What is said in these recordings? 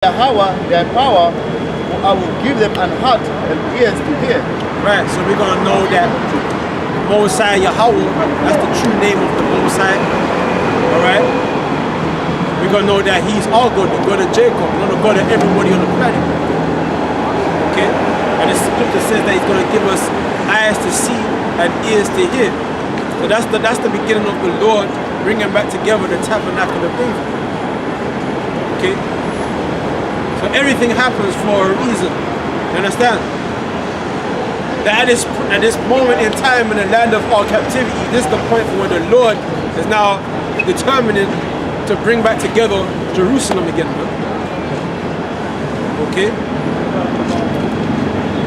their power, I will give them an heart and ears to hear. Right, so we're going to know that Most High Yahweh, that's the true name of the Most High. Alright? We're going to know that He's our God, the God of Jacob, not the God of everybody on the planet. Okay? And the scripture says that He's going to give us eyes to see and ears to hear. So that's the beginning of the Lord bringing back together the tabernacle of David. Okay? So everything happens for a reason. You understand? That at this moment in time in the land of our captivity, this is the point where the Lord is now determining to bring back together Jerusalem again. Okay?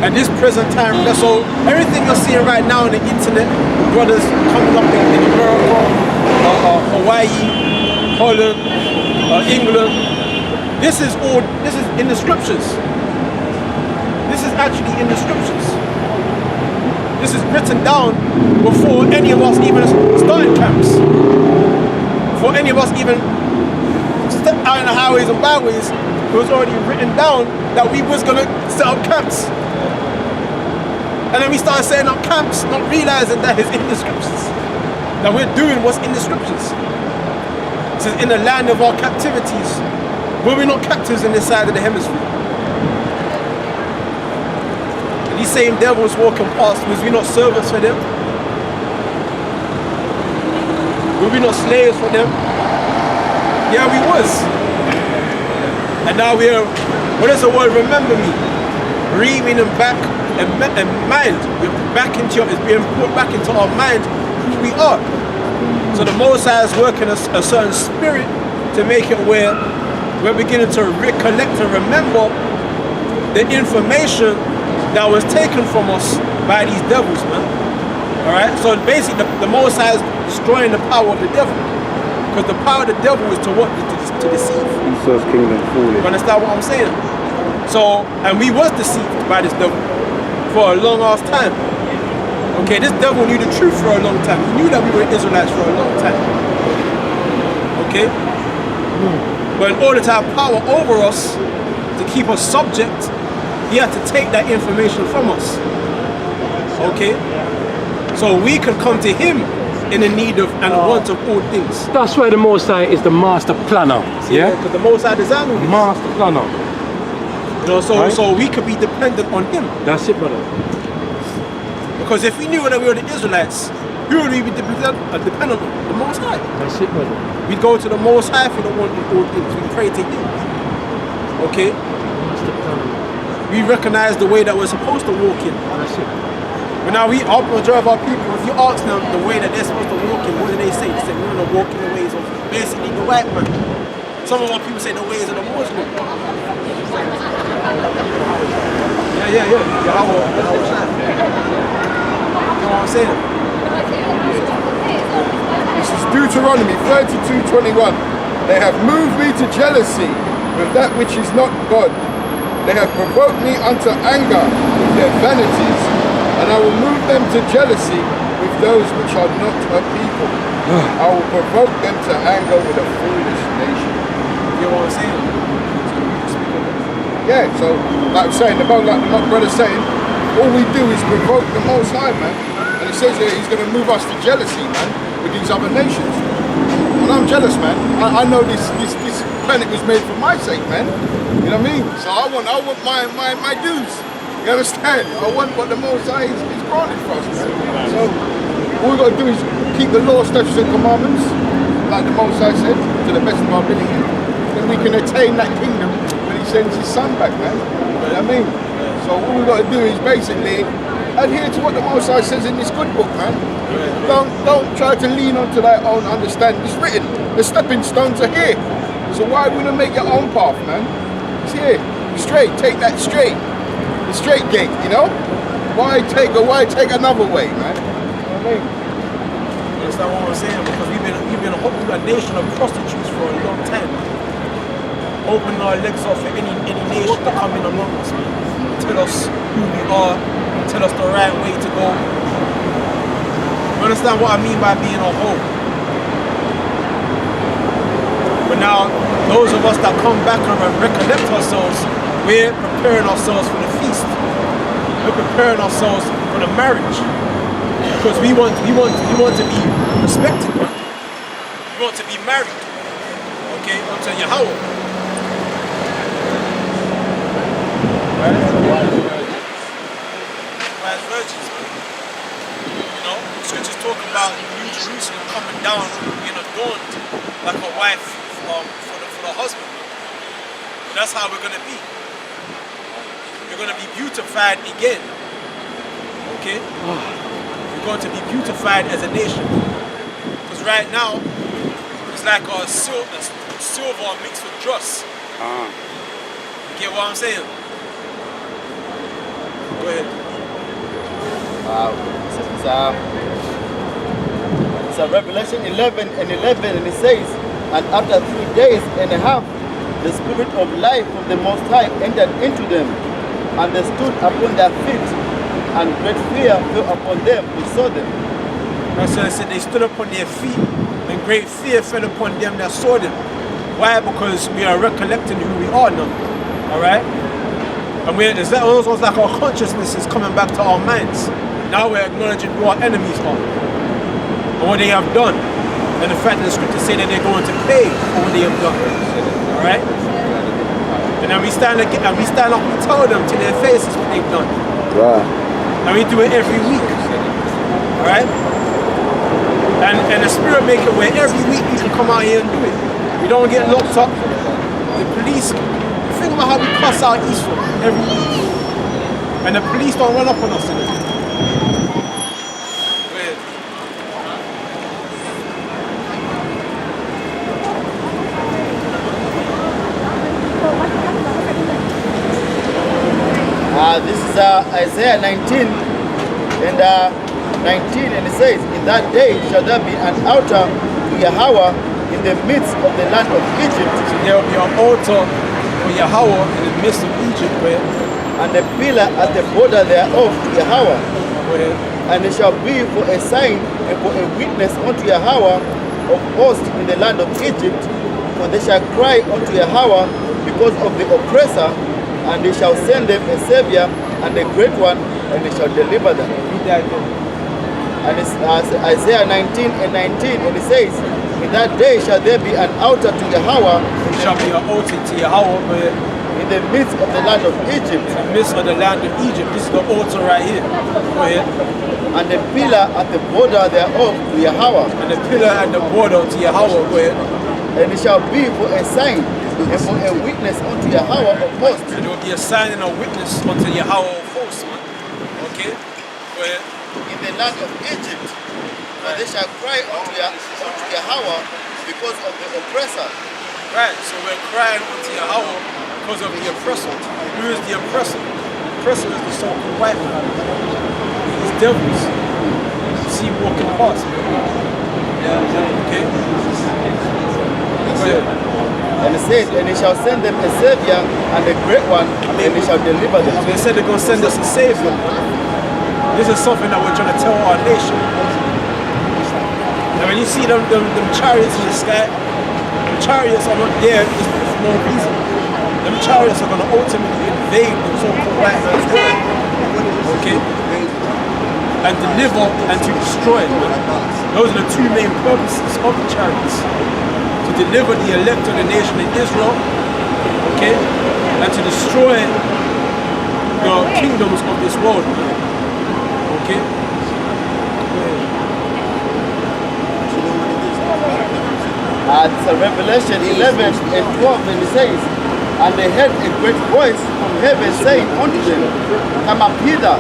At this present time, so everything you're seeing right now on the internet, brothers coming up in America, Hawaii, Holland, England, this is in the scriptures. This is actually in the scriptures. This is written down before any of us even started camps. Before any of us even stepped out in the highways and byways, it was already written down that we was gonna set up camps. And then we started setting up camps, not realizing that it's in the scriptures. That we're doing what's in the scriptures. It says in the land of our captivities, were we not captives in this side of the hemisphere? And these same devils walking past, was we not servants for them? Were we not slaves for them? Yeah, we was. And now we're, what is the word, remember me? Meaning back and mind. We're back into it's being put back into our mind who we are. So the Most High is working a certain spirit to make it where we're beginning to recollect and remember the information that was taken from us by these devils, man. Alright? So basically the Most High is destroying the power of the devil. Because the power of the devil is to what? To deceive. Esau's kingdom falling. You understand what I'm saying? So, and we was deceived by this devil for a long ass time. Okay, this devil knew the truth for a long time. He knew that we were Israelites for a long time. Okay? But in order to have power over us, to keep us subject, he had to take that information from us. Okay? So we could come to him in the need of and want of all things. That's why the Most High is the master planner. Yeah? Because the Most High designed all this. Master planner. You know, so, Right. so we could be dependent on him. That's it, brother. Because if we knew that we were the Israelites, who would we be dependent on? The Most High. That's it, brother. We go to the Most High for the one of all things. We pray to him. Okay? Master planner. We recognize the way that we're supposed to walk in. That's it. But now our majority of our people, if you ask them the way that they're supposed to walk in, what do they say? They say we want to walk in the ways of basically the white man. Some of our people say the ways of the Muslim. Yeah. Yahweh. You know what I'm saying? This is Deuteronomy 32:21. They have moved me to jealousy with that which is not God. They have provoked me unto anger with their vanities, and I will move them to jealousy with those which are not a people. I will provoke them to anger with a foolish nation. You know what I'm saying? Yeah, so like I'm saying, like my brother's saying, all we do is provoke the Most High, man. And it says that he's going to move us to jealousy, man, with these other nations. And I'm jealous, man. I know this planet was made for my sake, man. You know what I mean? So I want my dues. You understand? I want what the Most High is granted for us, man. So all we got to do is keep the law, statutes and commandments, like the Most High said, to the best of our ability. Then we can attain that kingdom when he sends his son back, man. You know what I mean? So all we got to do is basically adhere to what the Most High says in this good book, man. Don't try to lean onto that own understanding. It's written. The stepping stones are here. So why would you make your own path, man? It's here. Straight. Take that straight. The straight gate, you know? Why take another way, man? You know what I mean? That's not what I'm saying, because we've been a nation of prostitutes for a long time. Open our legs off for any nation to come in among us, man. Tell us who we are, tell us the right way to go. You understand what I mean by being a hoe? You But now, those of us that come back and recollect ourselves, we're preparing ourselves for the feast. We're preparing ourselves for the marriage. Because we want to be respected. We want to be married. Okay, unto Yahweh. Wise virgins. You know, scriptures talk about New Jerusalem coming down, being adorned like a wife for the husband. And that's how we're going to be. We're going to be beautified again. Okay? We're going to be beautified as a nation. Because right now, it's like a silver mixed with dross. You get what I'm saying? Go ahead. It's a Revelation 11 and it says, and after 3 days and a half, the spirit of life of the Most High entered into them, and they stood upon their feet, and great fear fell upon them who saw them. That's why I said they stood upon their feet, and great fear fell upon them that saw them. Why? Because we are recollecting who we are now. Alright? And it's almost like our consciousness is coming back to our minds. Now we're acknowledging who our enemies are and what they have done. And the fact that the scriptures say that they're going to pay for what they have done. Alright? And then we stand up and tell them to their faces what they've done. Right. And we do it every week. Alright? And the spirit make it where every week we can come out here and do it. We don't get locked up. The police, think about how we cuss out Esau every week. And the police don't run up on us in it. Weird. This is Isaiah 19 and 19, and it says, in that day shall there be an altar to Yahweh in the midst of the land of Egypt. So there will be an altar for Yahweh in the midst of Egypt, where, and a pillar at the border thereof to Yahweh. where And it shall be for a sign and for a witness unto Yahweh of hosts in the land of Egypt. For they shall cry unto Yahweh because of the oppressor, and they shall send them a savior and a great one, and they shall deliver them. And it's Isaiah 19 and 19, and it says, in that day shall there be an altar to Yahweh there shall be an altar to Yahweh, where in the midst of the land of Egypt, in the midst of the land of Egypt. This is the altar right here. Go ahead. and a pillar at the border thereof to Yahweh. And the pillar and the border to Yahweh, go ahead. And it shall be for a sign and for a witness unto Yahweh of hosts. And there will be a sign and a witness unto Yahweh of hosts, man. Okay? Go ahead. In the land of Egypt, for they shall cry unto Yahweh because of the oppressor. Right, so we're crying unto Yahweh because of the oppressor. Who is the oppressor? The oppressor is the so-called white man. These devils. You see walking past, man. Okay? Go ahead. And it says, and he shall send them a savior and a great one, and he shall deliver them. They said they're going to send us a savior. This is something that we're trying to tell our nation. And when you see them chariots in the sky, the chariots are not there just for no reason. Them chariots are going to ultimately invade the so-called white man's world. Okay? And deliver and to destroy. Those are the two main purposes of the chariots. To deliver the elect of the nation in Israel, okay? And to destroy the kingdoms of this world. Okay? It's a Revelation 11 and 12, and it says, and they heard a great voice from heaven saying unto them, come up hither,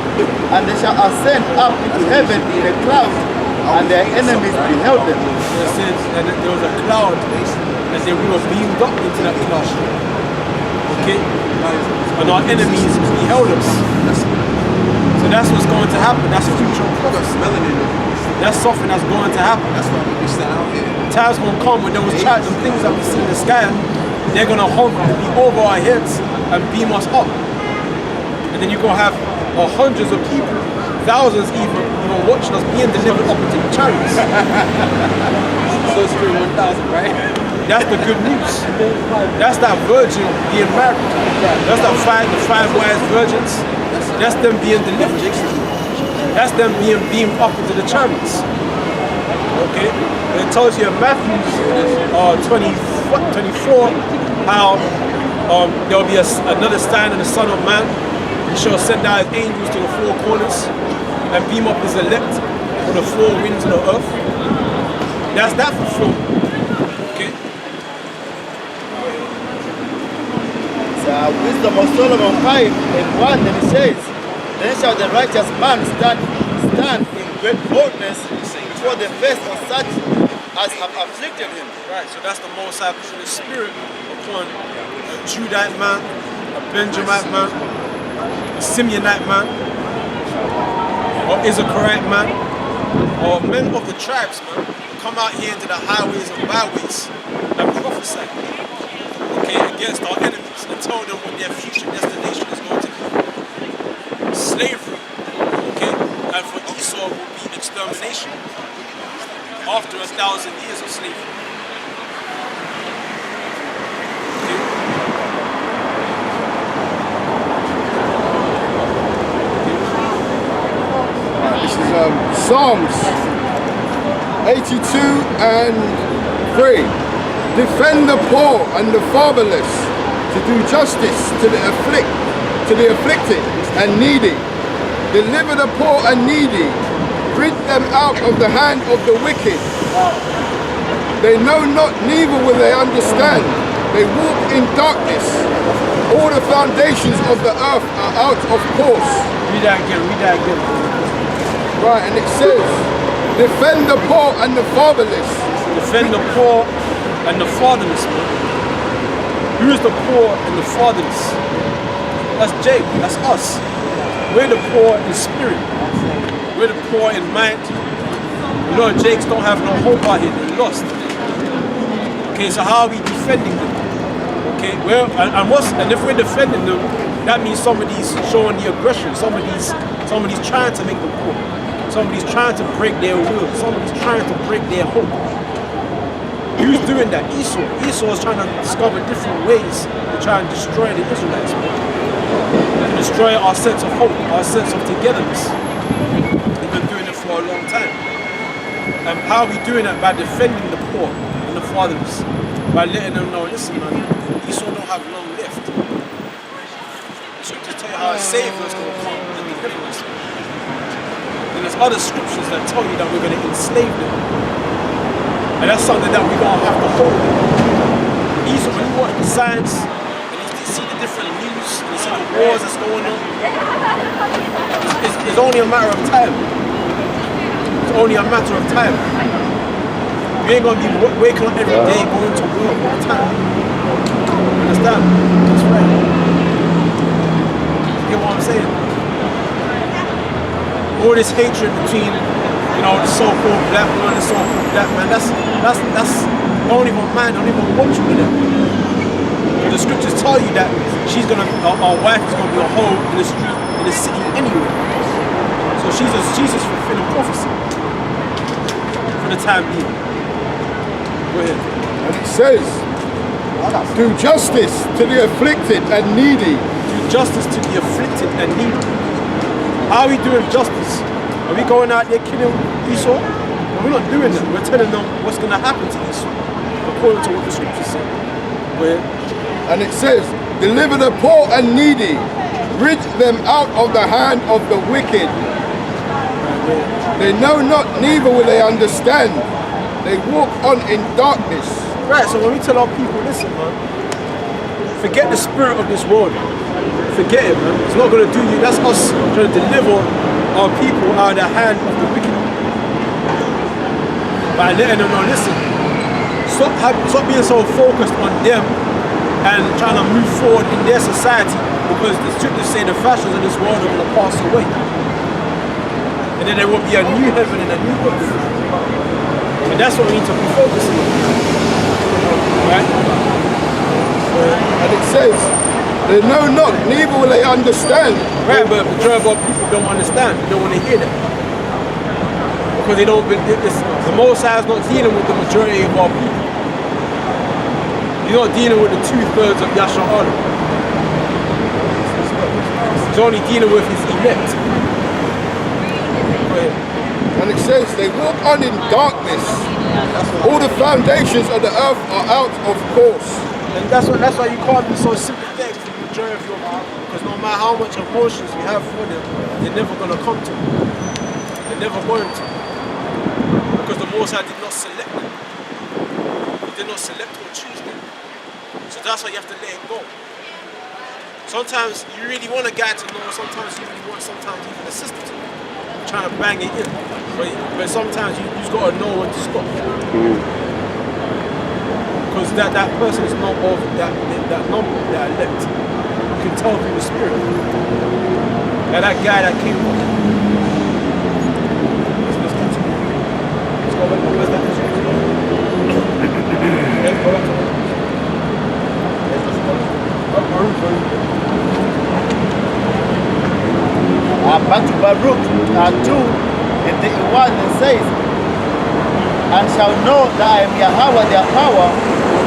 and they shall ascend up into heaven in a cloud, and their enemies beheld them. It says that there was a cloud, and then we were beamed up into that cloud. Okay? And our enemies beheld us. So that's what's going to happen. That's future prophecy. That's something that's going to happen. That's why we stand out here. Time's going to come when those tribes and things that we see in the sky, they're going to hover and be over our heads and beam us up. And then you're going to have hundreds of people, thousands even watching us being delivered up into the chariots. So it's 1,000, right? That's the good news. That's that virgin being married. That's the five wise virgins. That's them being delivered. That's them being beamed up into the chariots. Okay? And it tells you in Matthew 24 how there'll be another sign in the Son of Man. He shall send out his angels to the four corners and beam up his elect on the four winds of the earth. That's that fulfillment. Okay? Wisdom of Solomon 5:1, then it says, then shall the righteous man stand in great boldness before the face of such as have afflicted him. Right, so that's the Most High pushing the Spirit upon a Judite man, a Benjamite man, a Simeonite man, or Issacharite man, or men of the tribes, man, come out here into the highways and byways and prophesy, okay, against our enemies and tell them what their future destination is going to be. Slavery, okay, and for Esau will be extermination after 1,000 years of slavery. This is Psalms 82 and 3. Defend the poor and the fatherless, to do justice to the afflicted and needy. Deliver the poor and needy. Rid them out of the hand of the wicked. They know not, neither will they understand. They walk in darkness. All the foundations of the earth are out of course. Read that again. Right, and it says, defend the poor and the fatherless. Defend the poor and the fatherless, man. Who is the poor and the fatherless? That's Jake, that's us. We're the poor in spirit. We're the poor in mind. You know, Jakes don't have no hope out here, they're lost. Okay, so how are we defending them? Okay, well, and if we're defending them, that means somebody's showing the aggression, somebody's trying to make them poor. Somebody's trying to break their will. Somebody's trying to break their hope. Who's doing that? Esau. Esau is trying to discover different ways to try and destroy the Israelites. To destroy our sense of hope, our sense of togetherness. They've been doing it for a long time. And how are we doing that? By defending the poor and the fatherless. By letting them know, listen man, Esau don't have long left. So just tell you how a savior is going to come and deliver us. And there's other scriptures that tell you that we're going to enslave them. And that's something that we're going to have to hold. Esau, when you watch the signs, and you see the different news, and you see the wars that's going on, it's only a matter of time. It's only a matter of time. You ain't going to be waking up every day going to war all the time. Understand? That's right. You get what I'm saying? All this hatred between, you know, the so-called black man and the so-called black man, that's don't even mind, don't even watch with it. The scriptures tell you that our wife is gonna be a hoe in the street, in the city anyway. So she's just fulfilling prophecy for the time being. Go ahead. And it says, do justice to the afflicted and needy. Do justice to the afflicted and needy. How are we doing justice? Are we going out there killing Esau? No, we're not doing that. We're telling them what's going to happen to Esau, according to what the scriptures say. And it says, deliver the poor and needy, rid them out of the hand of the wicked. They know not, neither will they understand. They walk on in darkness. Right, so when we tell our people, listen man, forget the spirit of this world. Forget it, man. It's not going to do you. That's us trying to deliver our people out of the hand of the wicked. By letting them know, listen, stop being so focused on them and trying to move forward in their society, because the scriptures say the fashions of this world are going to pass away. And then there will be a new heaven and a new earth. And that's what we need to be focusing on. Right? And it says, they know not, neither will they understand. Right, but the majority of our people don't understand. They don't want to hear that. Because they don't. The Most High is not dealing with the majority of our people. You're not dealing with the 2/3 of Yasha'Al. He's only dealing with his elect. Go ahead. And it says they walk on in darkness. All the foundations of the earth are out of course. And that's why you can't be so sympathetic for the majority of your people. Because no matter how much emotions we have for them, they're never going to come to. They're never going to. Because the Most High did not select them. He did not select or choose them. So that's why you have to let it go. Sometimes you really want a guy to know, sometimes you really want even a sister to know. Trying to bang it in. But sometimes you just got to know when to stop. Because that person is not of that number, that elect. You can tell through the spirit. Now that guy that came up. Let's continue. Let's go back to where's that? Let's go back to Back to Baruch 2 in the 1 it says, and shall know that I am Yahweh their power,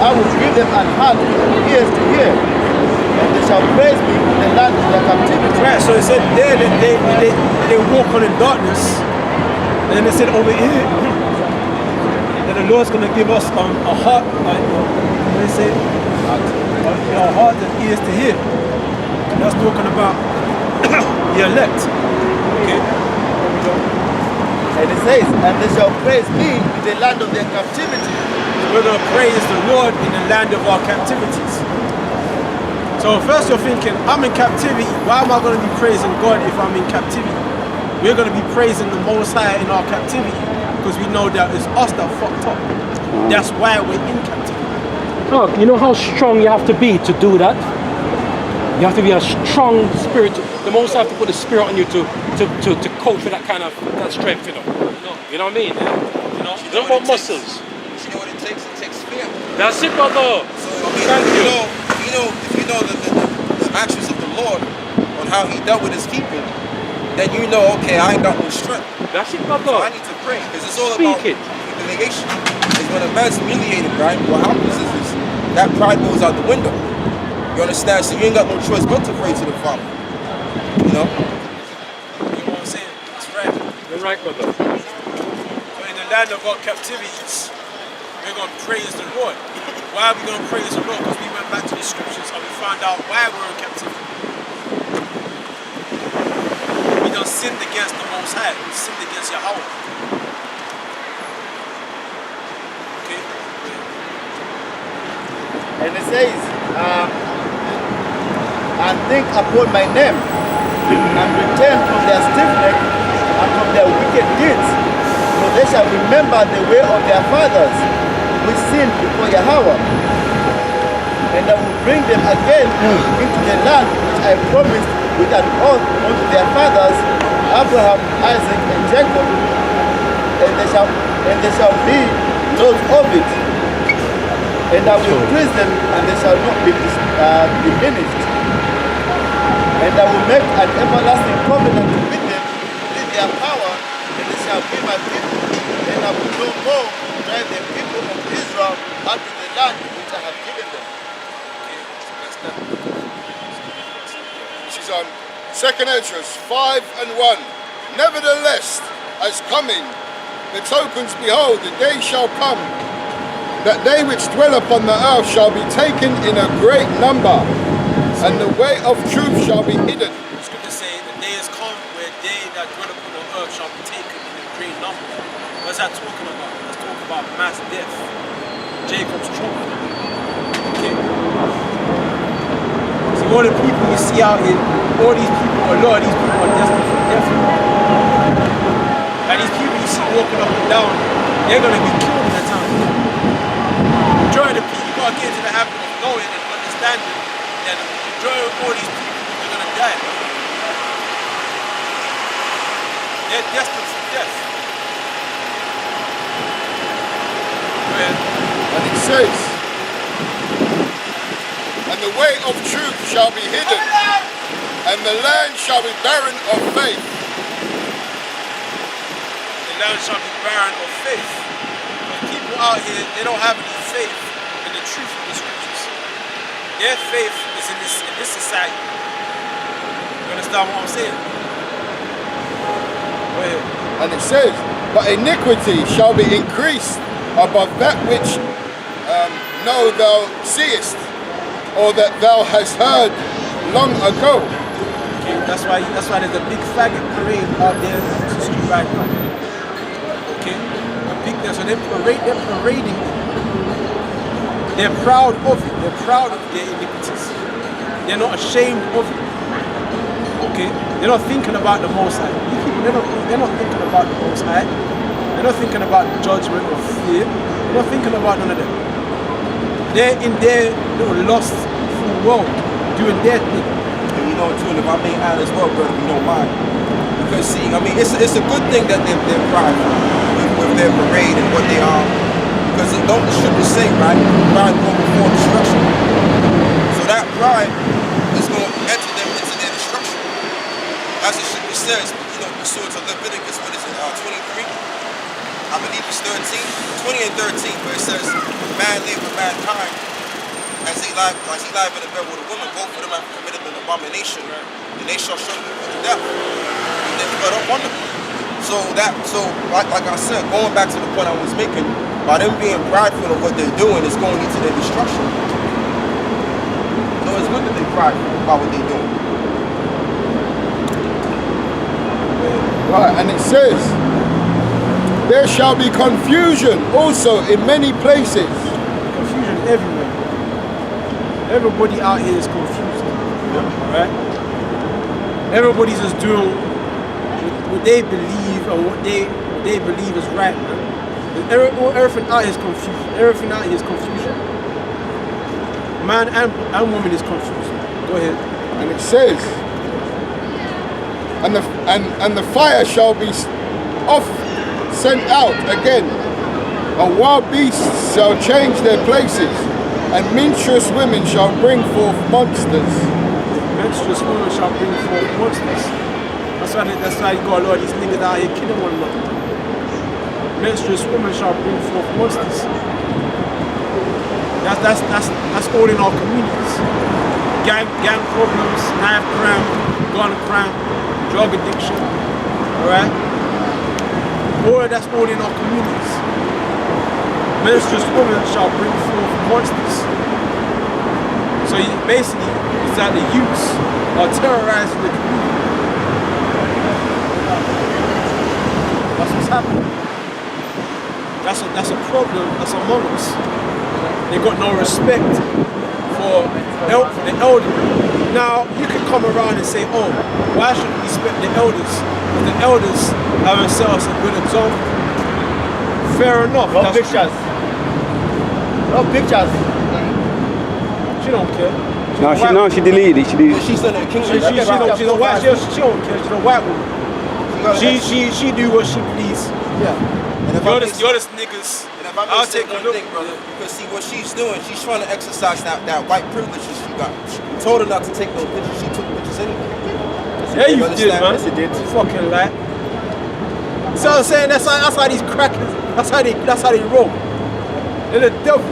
I will give them an heart with ears to hear, and they shall praise me in the land of their captivity. Right, so it said there that they walk on in darkness, and then it said over here that the Lord's going to give us a heart, like what they say, a heart and ears to hear. And that's talking about the elect. Okay, there we go. And it says, and they shall praise me in the land of their captivity. We're going to praise the Lord in the land of our captivities. So first you're thinking, I'm in captivity. Why am I going to be praising God if I'm in captivity? We're going to be praising the Most High in our captivity because we know that it's us that fucked up. That's why we're in captivity. Oh, you know how strong you have to be to do that? You have to be a strong spirit. The most have to put the spirit on you to cope with that kind of that strength, you know. You know what I mean? You know about muscles. You know what it takes? It takes fear. That's it, brother. So, I mean, Thank you. if you know the actions of the Lord on how he dealt with his people, then you know, okay, I ain't got no strength. That's it, So brother. I need to pray. Because it's all Speak about it. humiliation. Because when a man's humiliated, right, what happens is that pride goes out the window. You understand? So you ain't got no choice but to pray to the Father. You know? You know what I'm saying? That's right. You're right, brother. So in the land of our captivities, we're going to praise the Lord. Why are we going to praise the Lord? Because we went back to the scriptures and we found out why we're in captivity. We done sinned against the Most High. We sinned against Yahweh. Okay? And it says, and think upon my name, and return from their stiffness and from their wicked deeds, for they shall remember the way of their fathers, which sinned before Yahweh. And I will bring them again into the land which I promised with an oath unto their fathers, Abraham, Isaac, and Jacob, and they shall be lords of it. And I will increase them, and they shall not be diminished. And I will make an everlasting covenant with them with their power, and they shall be my people. And I will no more drive the people of Israel out of the land which I have given them. This is on 2nd Esdras 5 and 1. Nevertheless, as coming, the tokens, behold, the day shall come, that they which dwell upon the earth shall be taken in a great number, and the way of truth shall be hidden. The scripture say the day is come where they that dwell upon the earth shall be taken in a great number. What's that talking about? That's talking about mass death. Jacob's trouble. Okay. See, all the people you see out here, all these people, a lot of these people are destined for death. And these people you see walking up and down, they're going to be killed in the time. Majority of the people, you got to get into the habit of knowing and understanding that the majority of all these people are going to die. They're destined for death. And it says, and the way of truth shall be hidden, and the land shall be barren of faith. The land shall be barren of faith. But people out here, they don't have any faith in the truth of the scriptures. Their faith is in this society. You understand what I'm saying? Go ahead. And it says, but iniquity shall be increased above that which know thou seest, or that thou hast heard long ago. Okay, that's why there's a big faggot parade out there in the street right now. Okay, a big so they're parading it. They're proud of it. They're proud of their iniquities. They're not ashamed of it. Okay, they're not thinking about the Most High. They're not thinking about the Most High. They're not thinking about judgment or fear. They're not thinking about none of them. They're in their little lost world, doing their thing. And you know, too, and if I may add as well, brother, you don't mind. Because see, I mean, it's a good thing that they're prideful with their parade and what they are. Because it don't the scriptures say, right? Pride go before destruction. So that pride is going to enter them into their destruction. As the scripture says, you know, pursuant to Leviticus, what is it, 23? I believe it's 13, 20 and 13, where it says, man live with mankind as he live in the bed with a woman, both of them have committed an abomination, and they shall surely be put to death. And then blood upon them. So like I said, going back to the point I was making, by them being prideful of what they're doing, it's going into their destruction. So it's good that they're prideful about what they're doing. Right, and it says, there shall be confusion also in many places. Confusion everywhere. Everybody out here is confused. Right? Everybody's just doing what they believe and what they believe is right, man. Everything out here is confusion. Everything out here is confusion. Man and woman is confused. Go ahead. And it says, and the fire shall be off sent out again, and wild beasts shall change their places, and minstrous women shall bring forth monsters. Minstrous women shall bring forth monsters. That's why you got a lot of these niggas out here killing one another. Minstrous women shall bring forth monsters. That's all in our communities. Gang problems, knife crime, gun crime, drug addiction, alright? That's all in our communities. Minstrous women shall bring forth monsters. So basically, it's that the youths are terrorizing the community. That's what's happening. That's a problem that's among us. They got no respect for the elderly. Now, you can come around and say, oh, why should we respect the elders? Because the elders haven't set us a good example. Fair enough. No pictures. No pictures. She don't care. She deleted it. She deleted it. She's in a king. She's a white. She don't care. She's a white woman. She do what she please. Yeah. And if You're just niggas. And if I may say one thing, brother, because see what she's doing, she's trying to exercise that white privilege that she got. You told her not to take those pictures. She took pictures anyway. Yeah, you did, man. Yes, you did. Fucking lie. See what I'm saying? That's how these crackers. That's how they roll. They're the devil.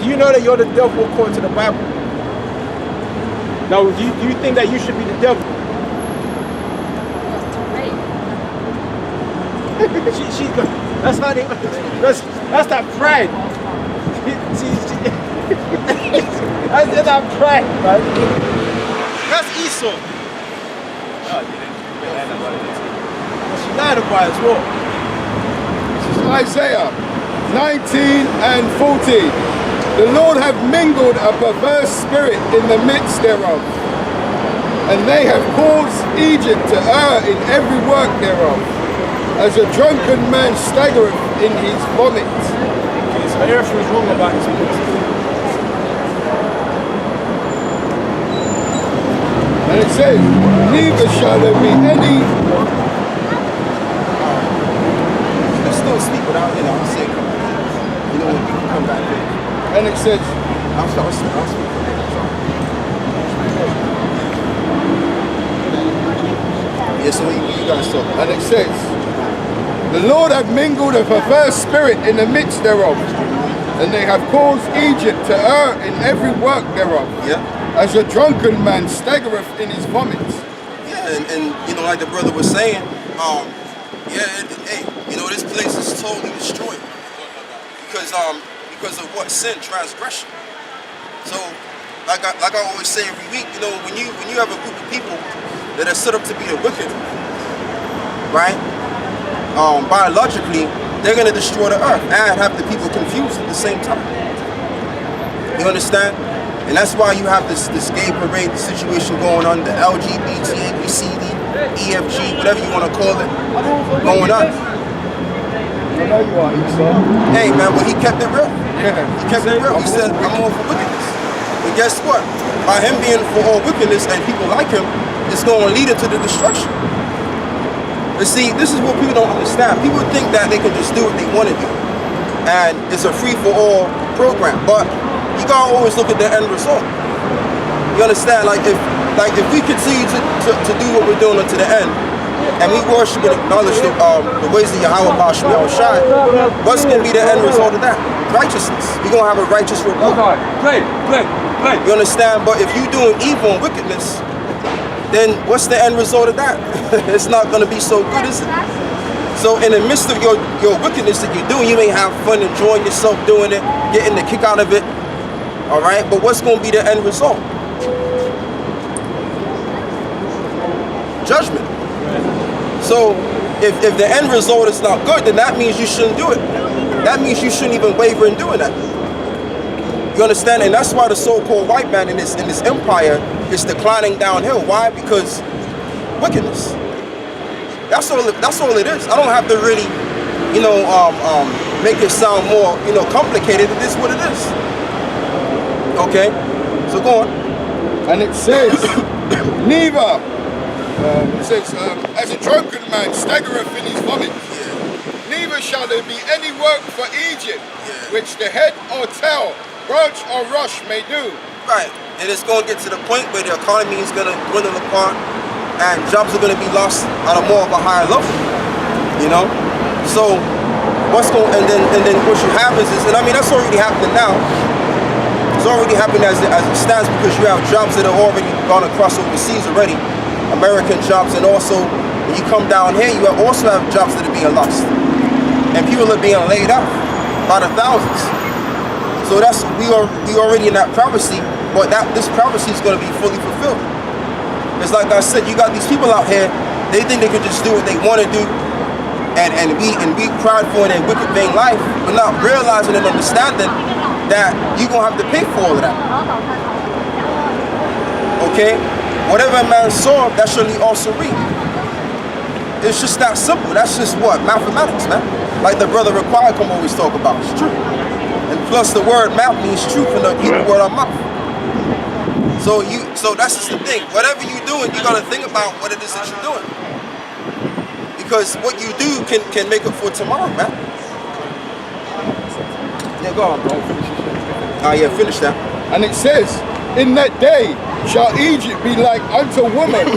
Do you know that you're the devil according to the Bible? Now, do you think that you should be the devil? That's how they. That's that pride. That's that pride, man. That's Esau. She lied about it as well. Isaiah 19 and 14. The Lord hath mingled a perverse spirit in the midst thereof, and they have caused Egypt to err in every work thereof, as a drunken man staggereth in his vomit. Okay, so everything is wrong about this place. And it says, neither shall there be any. You can still speak without, I'm saying, when people come back in. And it says, I'll speak. Yeah, so you guys talk. and it says, the Lord hath mingled a perverse spirit in the midst thereof, And they have caused Egypt to err in every work thereof. Yeah. As a drunken man staggereth in his vomits. Yeah, and you know, like the brother was saying, hey, you know, this place is totally destroyed because of what? Sin, transgression. So, like I always say every week, you know, when you have a group of people that are set up to be the wicked, right? Biologically, they're gonna destroy the earth and have the people confused at the same time. You understand? And that's why you have this gay parade situation going on, the LGBT, ABCD, EFG, whatever you want to call it, going on. I know you are, Esau. Hey man, well he kept it real. Yeah. He kept it real. He said, I'm all for wickedness. But guess what? By him being for all wickedness and people like him, it's going to lead into the destruction. But see, this is what people don't understand. People think that they can just do what they want to do. And it's a free-for-all program. But you gotta always look at the end result. You understand? Like if we continue to do what we're doing unto the end, and we worship and acknowledge the ways of Yahweh Bashmi Shai, what's gonna be the end result of that? Righteousness. We're gonna have a righteous reward. Play. You understand? But if you're doing evil and wickedness, then what's the end result of that? It's not gonna be so good, is it? So in the midst of your wickedness that you're doing, you may have fun enjoying yourself doing it, getting the kick out of it. All right, but what's going to be the end result? Judgment. So if the end result is not good, then that means you shouldn't do it. That means you shouldn't even waver in doing that. You understand? And that's why the so-called white man in this empire is declining downhill. Why? Because wickedness. That's all it is. I don't have to really, you know, make it sound more, you know, complicated. It is what it is. Okay, so go on. And it says, neither, as a drunken man staggereth in his vomit, neither shall there be any work for Egypt, which the head or tail, branch or rush may do. Right, and it's going to get to the point where the economy is going to dwindle apart, and jobs are going to be lost on a more of a higher level. You know, so what's going, and then what you have is, and I mean that's already happening now. It's already happened as it stands, because you have jobs that are already gone across overseas already, American jobs, and also when you come down here, you also have jobs that are being lost, and people are being laid off by the thousands. So that's we already in that prophecy, but this prophecy is going to be fully fulfilled. It's like I said, you got these people out here, they think they can just do what they want to do, and be prideful in their wicked vain life, but not realizing and understanding that you're going to have to pay for all of that. Okay? Whatever a man saw, that shall he also reap. It's just that simple. That's just what? Mathematics, man. Like the brother Required come always talk about. It's true. And plus the word mouth means truth in the Hebrew word of mouth. So that's just the thing. Whatever you're doing, you got to think about what it is that you're doing. Because what you do can make it for tomorrow, man. Yeah, go on, bro. Finish that. And it says, in that day shall Egypt be like unto woman,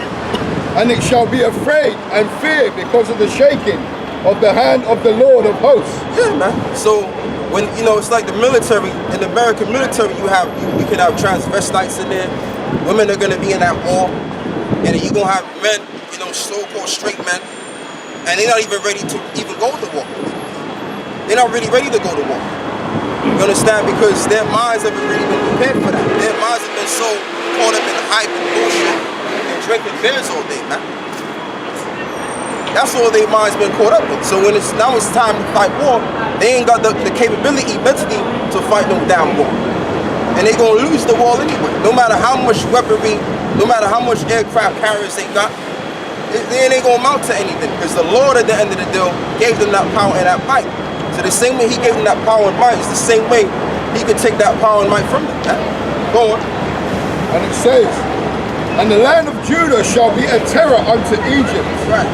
and it shall be afraid and fear because of the shaking of the hand of the Lord of hosts. Yeah, man. So when you know, it's like the military. In the American military, you can have transvestites in there. Women are gonna be in that war, and then you're gonna have men, you know, so-called straight men, and they're not even ready to even go to war. They're not really ready to go to war. You understand? Because their minds haven't really been prepared for that. Their minds have been so caught up in hype and bullshit and drinking beers all day, man. That's all their minds been caught up in. So when now it's time to fight war, they ain't got the capability mentally to fight no damn war. And they gonna lose the war anyway. No matter how much weaponry, no matter how much aircraft carriers they got, they ain't gonna amount to anything. Because the Lord at the end of the deal gave them that power and that might. So the same way he gave them that power and might is the same way he could take that power and might from them. Go on. And it says, and the land of Judah shall be a terror unto Egypt. Right.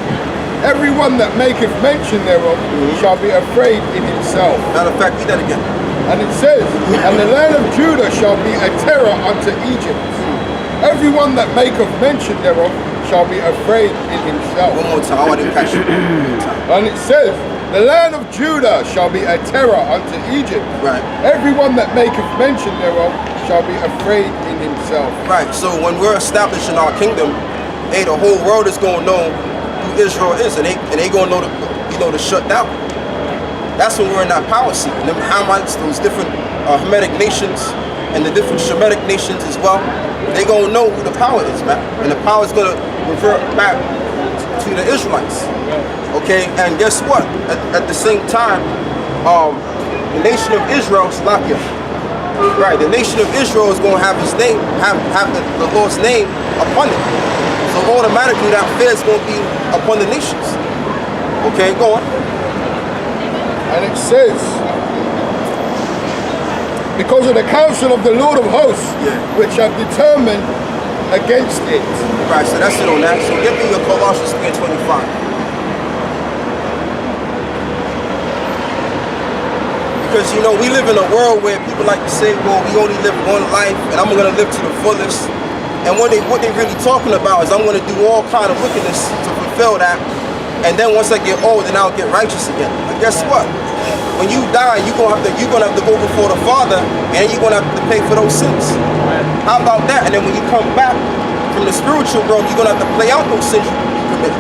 Everyone that maketh mention thereof shall be afraid in himself. Matter of fact, read that again. And it says, and the land of Judah shall be a terror unto Egypt. Everyone that maketh mention thereof shall be afraid in himself. One more time, I didn't catch it. And it says, The land of Judah shall be a terror unto Egypt. Right. Everyone that maketh mention thereof shall be afraid in himself. Right. So when we're establishing our kingdom, hey, the whole world is gonna know who Israel is, and they gonna know to shut down. That's when we're in that power seat. And them Hamites, those different Hamitic nations, and the different Shemitic nations as well, they gonna know who the power is, man. And the power is gonna revert back to the Israelites. Okay, and guess what? At the same time, the nation of Israel, Slakia, right? The nation of Israel is gonna have his name, have the Lord's name upon it. So automatically that fear is gonna be upon the nations. Okay, go on. And it says, because of the counsel of the Lord of hosts, which have determined against it. Right, so that's it on that. So give me your Colossians 3:25. Because, you know, we live in a world where people like to say, well, we only live one life, and I'm going to live to the fullest. And what they really talking about is I'm going to do all kind of wickedness to fulfill that. And then once I get old, then I'll get righteous again. But guess what? When you die, you're gonna have to go before the Father, and you're gonna have to pay for those sins. How about that? And then when you come back from the spiritual realm, you're gonna have to play out those sins you committed.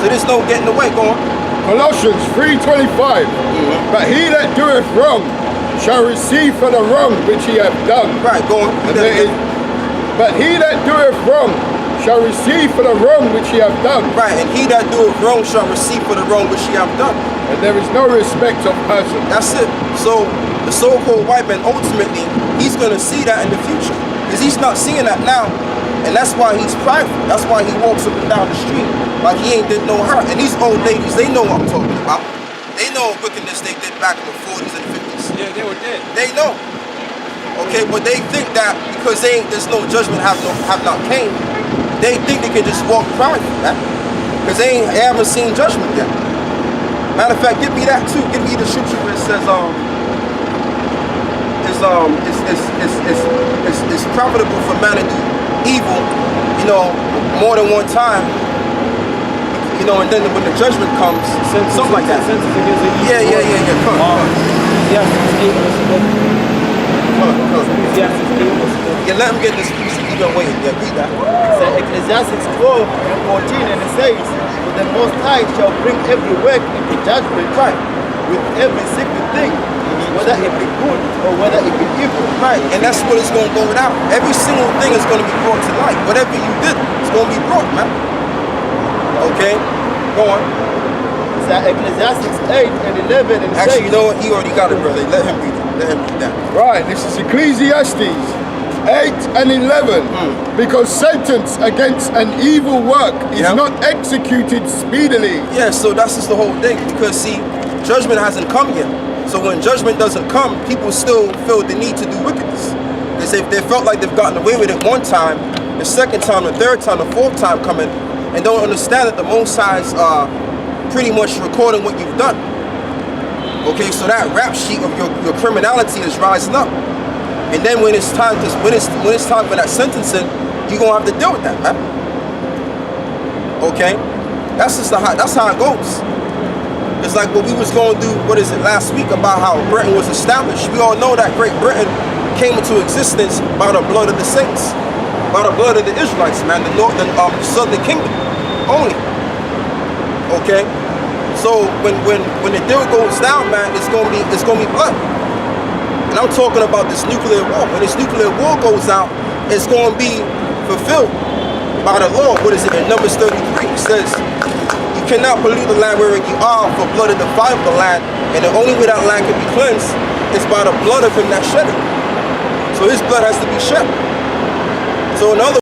So there's no getting away. Go on. Colossians 3:25. But he that doeth wrong shall receive for the wrong which he hath done. Right, go on. But he that doeth wrong shall receive for the wrong which he hath done. Right, and he that doeth wrong shall receive for the wrong which he hath done. And there is no respect of person. That's it. So the so-called white man, ultimately, he's going to see that in the future. Because he's not seeing that now. And that's why he's prideful. That's why he walks up and down the street like he ain't did no hurt. And these old ladies, they know what I'm talking about. They know wickedness they did back in the 40s and 50s. Yeah, they were dead. They know. Okay, but they think that because there's no judgment have not came, they think they can just walk prideful, man. Because they haven't seen judgment yet. Matter of fact, give me that too. Give me the scripture where it says it's profitable for man to do evil, you know, more than one time. You know, and then when the judgment comes, something like that. Yeah. Come on. Yeah, let him get this piece. You've been waiting. Yeah, read that. So Ecclesiastes 12:14, and it says, "For the Most High shall bring every work into judgment, Right. with every secret thing, whether it be good or whether it be evil." Right, and that's what it's going to go without. Every single thing is going to be brought to light. Whatever you did, it's going to be brought, man. Okay, go on. So Ecclesiastes 8:11, and it Actually, says, you know what? He already got it, brother. Let him read it. Let him read that. Right, this is Ecclesiastes 8:11. Because sentence against an evil work is not executed speedily. Yeah, so that's just the whole thing. Because, see, judgment hasn't come yet. So when judgment doesn't come, people still feel the need to do wickedness. Because if they felt like they've gotten away with it one time, the second time, the third time, the fourth time coming, and don't understand that the Most High's pretty much recording what you've done. Okay, so that rap sheet of your criminality is rising up. And then when it's time for that sentencing, you're gonna have to deal with that, man. Okay? That's how it goes. It's like what we was going to do, last week about how Britain was established. We all know that Great Britain came into existence by the blood of the saints, by the blood of the Israelites, man, the northern, southern kingdom only. Okay? So when the deal goes down, man, it's gonna be blood. And I'm talking about this nuclear war. When this nuclear war goes out, it's gonna be fulfilled by the law. What is it in Numbers 33? It says, you cannot pollute the land wherein you are, for blood is defiled the land, and the only way that land can be cleansed is by the blood of him that shed it. So his blood has to be shed. So in other